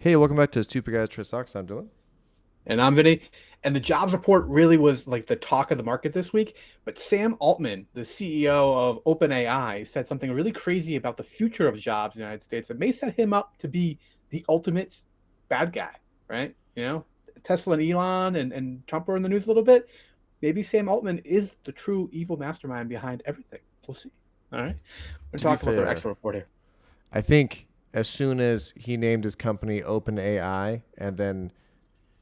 Hey, welcome back to Stupid Guys Try Socks. I'm Dylan. And I'm Vinny. And the jobs report really was like the talk of the market this week. But Sam Altman, the CEO of OpenAI, said something really crazy about the future of jobs in the United States that may set him up to be the ultimate bad guy, right? Tesla and Elon and Trump are in the news a little bit. Maybe Sam Altman is the true evil mastermind behind everything. We'll see. All right. We're To be talking about their fair, expert report here. I think as soon as he named his company OpenAI and then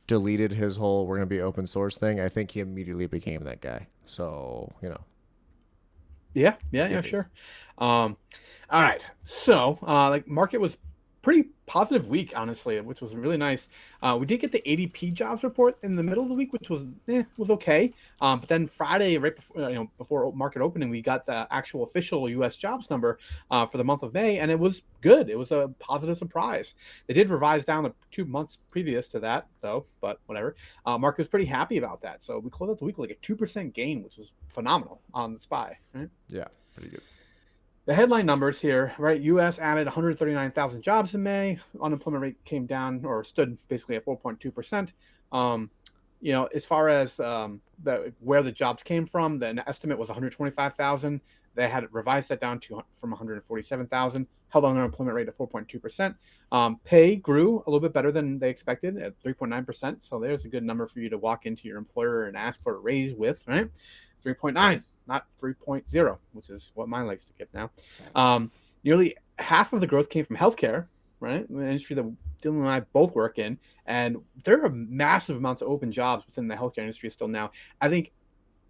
deleted his whole "we're going to be open source" thing, I think he immediately became that guy. So, Yeah, iffy. sure. Um, all right. So, market was pretty positive week, honestly, which was really nice. We did get the ADP jobs report in the middle of the week, which was okay. But then Friday, right before before market opening, we got the actual official U.S. jobs number for the month of May, and it was good. It was a positive surprise. They did revise down the 2 months previous to that, though, but whatever. Market was pretty happy about that. So we closed out the week with like a 2% gain, which was phenomenal on the SPY. Right? Yeah, pretty good. The headline numbers here, right? U.S. added 139,000 jobs in May. Unemployment rate came down or stood basically at 4.2%. Um, as far as where the jobs came from, the estimate was 125,000. They had revised that down to from 147,000. Held on an unemployment rate of 4.2%. Pay grew a little bit better than they expected at 3.9%. So there's a good number for you to walk into your employer and ask for a raise with, right? 3.9, not 3.0, which is what mine likes to give now. Nearly half of the growth came from healthcare, right? The industry that Dylan and I both work in. And there are massive amounts of open jobs within the healthcare industry still now. I think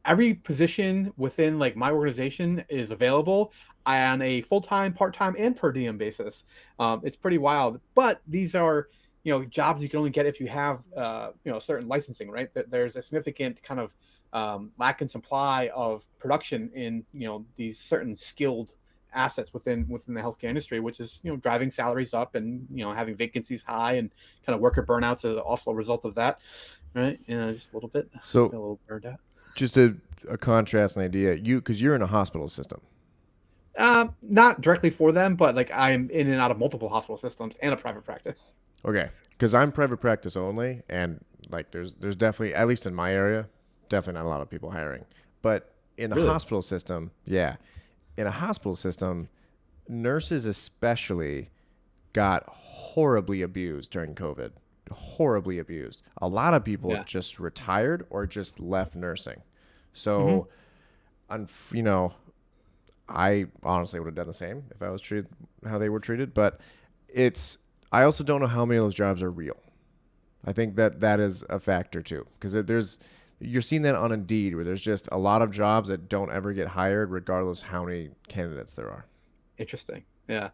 every position within like my organization is available on a full-time, part-time, and per diem basis. It's pretty wild, but these are jobs you can only get if you have certain licensing, right? That there's a significant kind of lack in supply of production in these certain skilled assets within the healthcare industry, which is driving salaries up and having vacancies high and kind of worker burnouts as also a result of that, right? Just a little bit. I So, feel a little burned out. just a contrast and idea, because you're in a hospital system. Not directly for them, but like I'm in and out of multiple hospital systems and a private practice. Okay, because I'm private practice only, and like there's definitely, at least in my area, definitely not a lot of people hiring. But in a Really? hospital system, yeah, in a hospital system, nurses especially got horribly abused during COVID. Horribly abused. A lot of people Yeah. just retired or just left nursing. Hmm. So, you know, I honestly would have done the same if I was treated how they were treated. But it's, I also don't know how many of those jobs are real. I think that is a factor too, because you're seeing that on Indeed where there's just a lot of jobs that don't ever get hired, regardless how many candidates there are. Interesting. Yeah.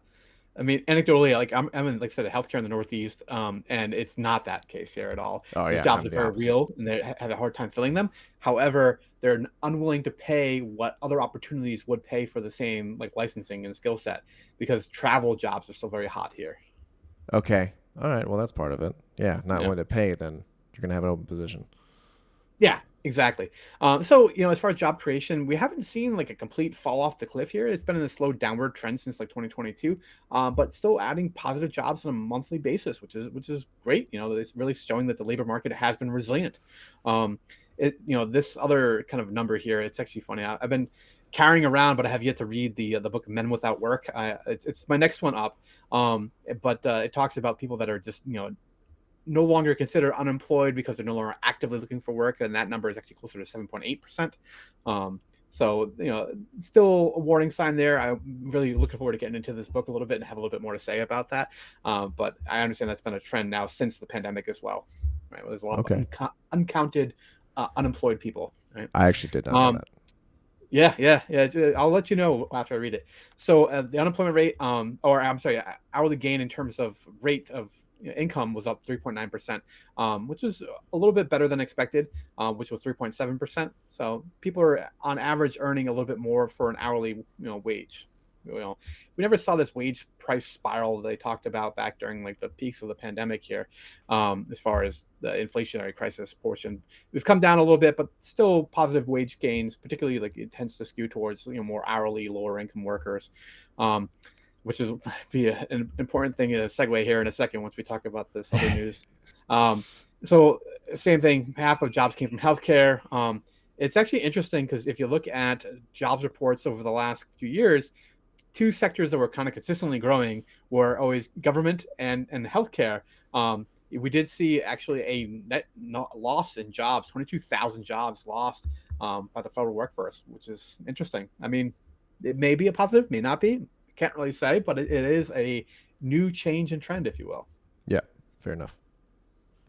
I mean, anecdotally, like I'm in, like I said, healthcare in the Northeast, and it's not that case here at all. Oh These yeah, jobs I'm are the very opposite. real, and they have a hard time filling them. However, they're unwilling to pay what other opportunities would pay for the same like licensing and skill set because travel jobs are still very hot here. Okay, all right, well that's part of it. Yeah, not Yeah. willing to pay, then you're gonna have an open position. Yeah, exactly. So as far as job creation, we haven't seen like a complete fall off the cliff here. It's been in a slow downward trend since like 2022, but still adding positive jobs on a monthly basis, which is great. It's really showing that the labor market has been resilient. This other kind of number here, it's actually funny. I've been carrying around, but I have yet to read the book Men Without Work. It's my next one up, but it talks about people that are just no longer considered unemployed because they're no longer actively looking for work, and that number is actually closer to 7.8%. So still a warning sign there. I'm really looking forward to getting into this book a little bit and have a little bit more to say about that. But I understand that's been a trend now since the pandemic as well. Right, well, there's a lot of Okay, uncounted unemployed people. Right. I actually did not know Um, that. yeah. I'll let you know after I read it. So the unemployment rate, or I'm sorry, hourly gain in terms of rate of income was up 3.9%, which is a little bit better than expected, which was 3.7%. So people are on average earning a little bit more for an hourly wage. We never saw this wage price spiral they talked about back during like the peaks of the pandemic here, as far as the inflationary crisis portion. We've come down a little bit, but still positive wage gains. Particularly, like it tends to skew towards more hourly, lower income workers. Um, which is be an important thing to segue here in a second once we talk about this other news. Um, so same thing, half of jobs came from healthcare. It's actually interesting because if you look at jobs reports over the last few years, two sectors that were kind of consistently growing were always government and healthcare. We did see actually a net loss in jobs, 22,000 jobs lost by the federal workforce, which is interesting. I mean, it may be a positive, may not be. Can't really say, but it is a new change in trend, if you will. Yeah, fair enough.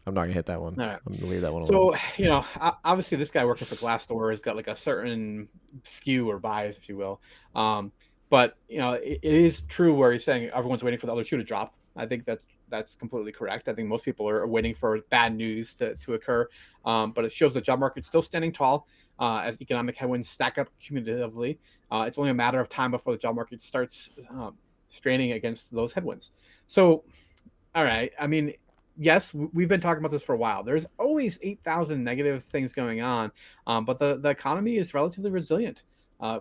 I'm not gonna hit that one. All right. I'm gonna leave that one alone. So, obviously, this guy working for Glassdoor has got like a certain skew or bias, if you will. Um, but it is true where he's saying everyone's waiting for the other shoe to drop. I think that's completely correct. I think most people are waiting for bad news to occur. But it shows the job market's still standing tall as economic headwinds stack up cumulatively. It's only a matter of time before the job market starts straining against those headwinds. So, all right. I mean, yes, we've been talking about this for a while. There's always 8,000 negative things going on, but the economy is relatively resilient.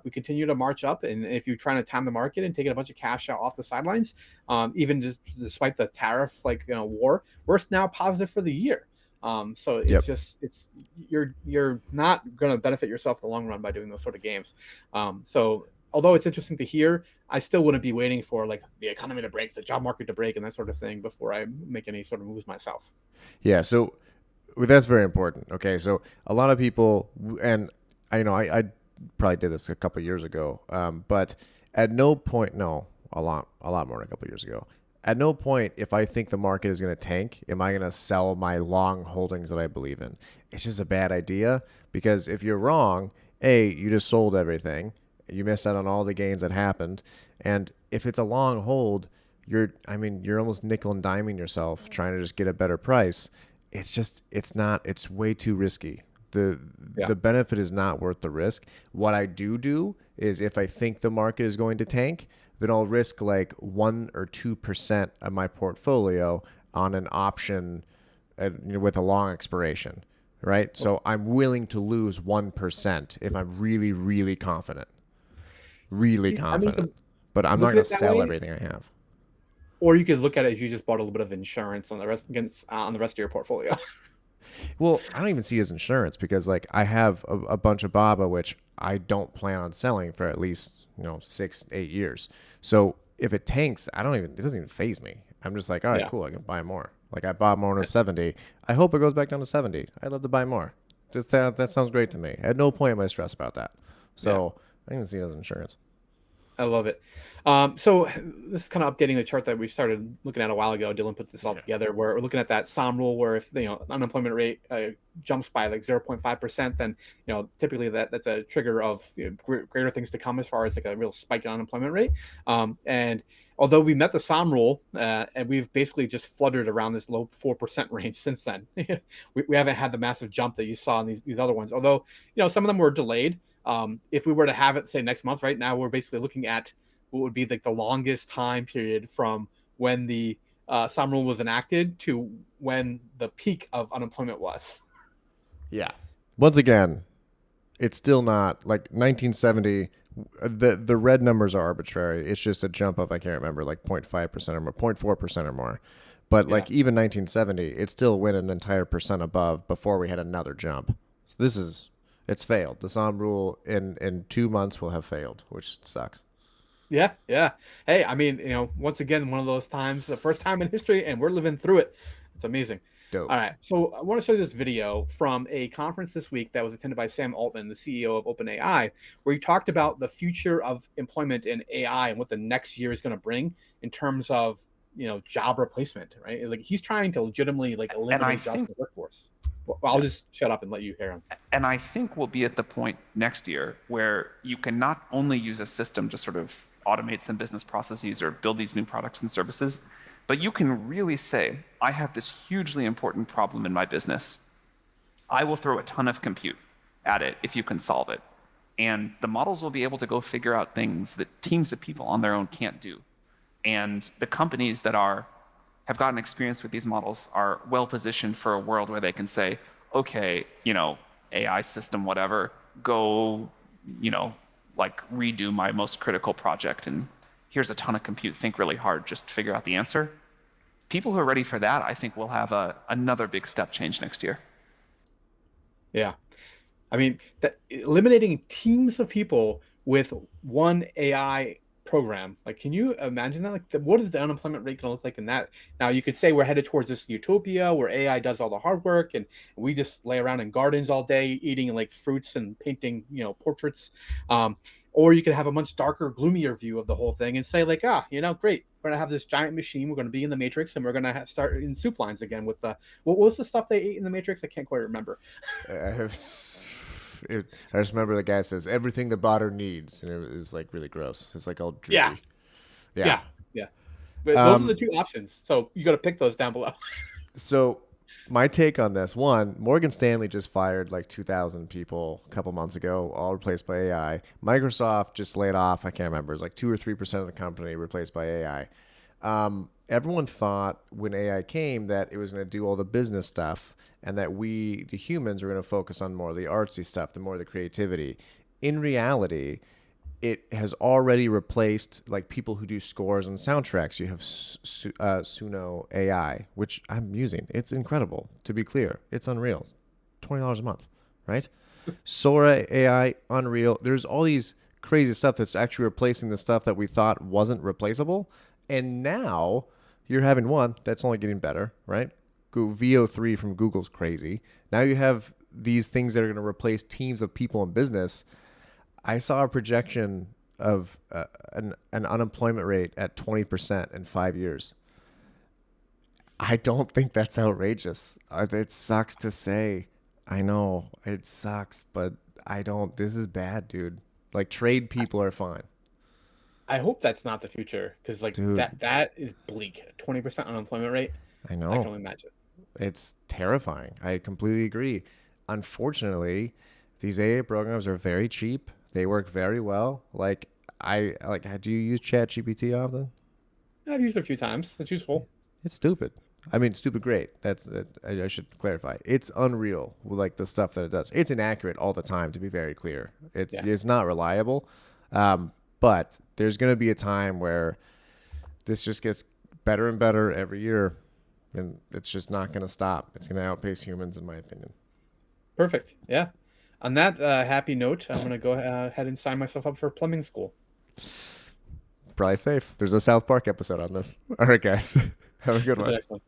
We continue to march up, and if you're trying to time the market and taking a bunch of cash out off the sidelines, even despite the tariff war, we're now positive for the year. So Yep. it's you're not going to benefit yourself in the long run by doing those sort of games. So although it's interesting to hear, I still wouldn't be waiting for like the economy to break, the job market to break, and that sort of thing before I make any sort of moves myself. Yeah. So that's very important. Okay. So a lot of people, and I probably did this a couple years ago, but at no point, no, a lot more than a couple years ago. At no point, if I think the market is going to tank, am I going to sell my long holdings that I believe in? It's just a bad idea because if you're wrong, you just sold everything. You missed out on all the gains that happened. And if it's a long hold, you're almost nickel and diming yourself trying to just get a better price. It's way too risky. The Yeah. the benefit is not worth the risk. What I do is if I think the market is going to tank, then I'll risk like 1 or 2% of my portfolio on an option with a long expiration, right? So I'm willing to lose 1% if I'm really, really I mean, confident. But I'm not look at going to it that sell way, everything I have. or you could look at it as you just bought a little bit of insurance on the rest against on the rest of your portfolio. Well, I don't even see it as insurance because like I have a bunch of Baba which I don't plan on selling for at least 6, 8 years. So if it tanks, it doesn't even phase me. I'm just like, all right, Yeah. cool, I can buy more. Like I bought more to 70. I hope it goes back down to 70. I'd love to buy more. Just that sounds great to me. At no point am I stressed about that. Yeah. So I don't even see it as insurance. I love it. So this is kind of updating the chart that we started looking at a while ago. Dylan put this all Yeah. together where we're looking at that Sahm rule where if unemployment rate jumps by like 0.5%, then typically that's a trigger of greater things to come as far as like a real spike in unemployment rate. And although we met the Sahm rule and we've basically just fluttered around this low 4% range since then, we haven't had the massive jump that you saw in these other ones. Although some of them were delayed. If we were to have it say next month, right now we're basically looking at what would be like the longest time period from when the Sahm rule was enacted to when the peak of unemployment was. Yeah. Once again, it's still not like 1970. The red numbers are arbitrary. It's just a jump of I can't remember like 0.5% or more, 0.4% or more. But Yeah. like even 1970, it still went an entire percent above before we had another jump. So it's failed. The Sahm rule in 2 months will have failed, which sucks. Yeah, yeah. Hey, I mean, once again, one of those times, the first time in history, and we're living through it. It's amazing. Dope. All right, so I want to show you this video from a conference this week that was attended by Sam Altman, the CEO of OpenAI, where he talked about the future of employment in AI and what the next year is going to bring in terms of job replacement. Right, like he's trying to legitimately like and I eliminate jobs think from the workforce. Well, I'll Yeah. just shut up and let you hear him. and I think we'll be at the point next year where you can not only use a system to sort of automate some business processes or build these new products and services, but you can really say, I have this hugely important problem in my business. I will throw a ton of compute at it if you can solve it. And the models will be able to go figure out things that teams of people on their own can't do. And the companies that have gotten experience with these models are well positioned for a world where they can say, okay, AI system, whatever, go, like redo my most critical project and here's a ton of compute, think really hard, just figure out the answer. People who are ready for that, I think, will have another big step change next year. Yeah. I mean, that eliminating teams of people with one AI program, like, can you imagine that? Like, what is the unemployment rate going to look like in that? Now, you could say we're headed towards this utopia where AI does all the hard work and we just lay around in gardens all day eating like fruits and painting, portraits. Or you could have a much darker, gloomier view of the whole thing and say, like, great, we're gonna have this giant machine. We're gonna be in the Matrix, and we're gonna start in soup lines again with the what was the stuff they ate in the Matrix? I can't quite remember. I have I just remember the guy says everything the body needs, and it was like really gross. It's like all Yeah, droopy. Yeah. yeah, yeah. But those are the Um, two options. So you got to pick those down below. so my take on this one, Morgan Stanley just fired like 2,000 people a couple months ago, all replaced by AI. Microsoft just laid off, I can't remember, it's like 2 or 3% of the company replaced by AI. Everyone thought when AI came that it was going to do all the business stuff and that we, the humans, were going to focus on more of the artsy stuff, the more of the creativity. In reality, it has already replaced like people who do scores and soundtracks. You have Suno AI, which I'm using. It's incredible. To be clear, it's unreal. $20 a month, right? Sora AI, Unreal. There's all these crazy stuff that's actually replacing the stuff that we thought wasn't replaceable, and now you're having one that's only getting better, right? VO3 from Google's crazy. Now you have these things that are going to replace teams of people in business. I saw a projection of an unemployment rate at 20% in 5 years. I don't think that's outrageous. It sucks to say. I know it sucks, but I don't. This is bad, dude. Like trade people are fine, I hope that's not the future because like dude. that is bleak. 20% unemployment rate. I I can know only imagine. it's terrifying. I completely agree. Unfortunately, these AA programs are very cheap. They work very well. Like do you use ChatGPT often? I've used it a few times. It's useful. It's stupid. I mean, stupid great. I should clarify. It's unreal, like the stuff that it does. It's inaccurate all the time, to be very clear. Yeah. It's not reliable. But there's going to be a time where this just gets better and better every year, and it's just not going to stop. It's going to outpace humans, in my opinion. Perfect. Yeah. On that happy note, I'm gonna go ahead and sign myself up for plumbing school. Probably safe. There's a South Park episode on this. All right, guys. Have a good Until one. next one.